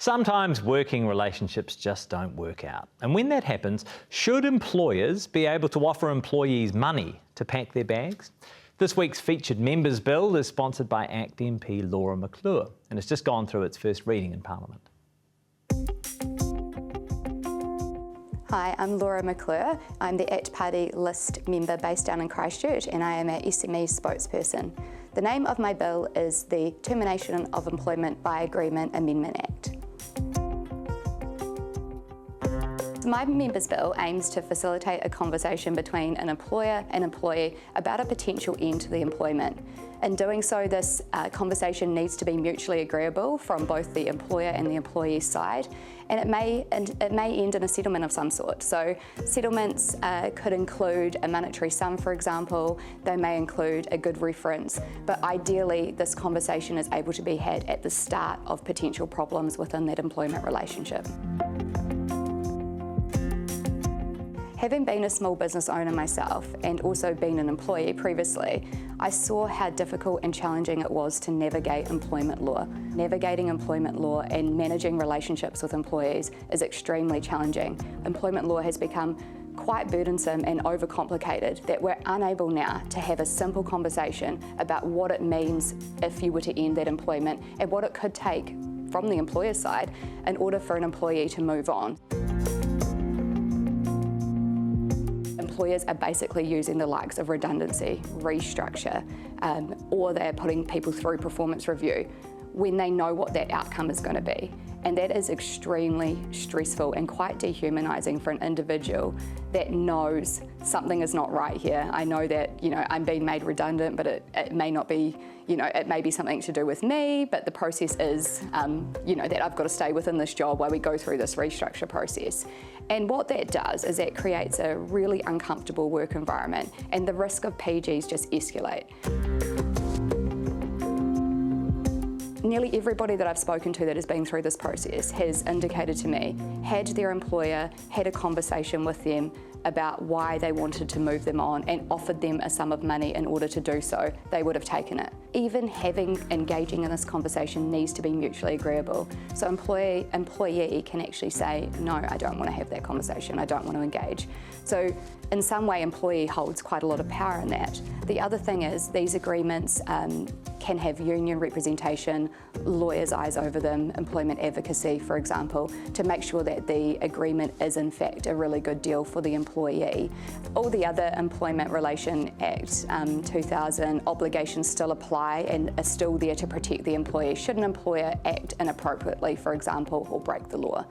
Sometimes working relationships just don't work out. And when that happens, should employers be able to offer employees money to pack their bags? This week's featured members bill is sponsored by ACT MP Laura McClure, and it's just gone through its first reading in Parliament. Hi, I'm Laura McClure. I'm the ACT Party list member based down in Christchurch, and I am our SME spokesperson. The name of my bill is the Termination of Employment by Agreement Amendment Act. My members bill aims to facilitate a conversation between an employer and employee about a potential end to the employment. In doing so, this conversation needs to be mutually agreeable from both the employer and the employee side, and it may end in a settlement of some sort. So settlements could include a monetary sum, for example. They may include a good reference, but ideally this conversation is able to be had at the start of potential problems within that employment relationship. Having been a small business owner myself and also been an employee previously, I saw how difficult and challenging it was to navigate employment law. Navigating employment law and managing relationships with employees is extremely challenging. Employment law has become quite burdensome and overcomplicated that we're unable now to have a simple conversation about what it means if you were to end that employment and what it could take from the employer side in order for an employee to move on. Employers are basically using the likes of redundancy, restructure, or they're putting people through performance review when they know what that outcome is going to be. And that is extremely stressful and quite dehumanising for an individual that knows something is not right here. I know that, I'm being made redundant, but it may not be, it may be something to do with me, but the process is, that I've got to stay within this job while we go through this restructure process. And what that does is that creates a really uncomfortable work environment, and the risk of PGs just escalate. Nearly everybody that I've spoken to that has been through this process has indicated to me, had their employer had a conversation with them about why they wanted to move them on and offered them a sum of money in order to do so, they would have taken it. Even engaging in this conversation needs to be mutually agreeable. So employee can actually say, no, I don't want to have that conversation, I don't want to engage. So in some way, employee holds quite a lot of power in that. The other thing is these agreements can have union representation, lawyers' eyes over them, employment advocacy, for example, to make sure that the agreement is in fact a really good deal for the employee. All the other Employment Relation Act 2000 obligations still apply and are still there to protect the employee should an employer act inappropriately, for example, or break the law.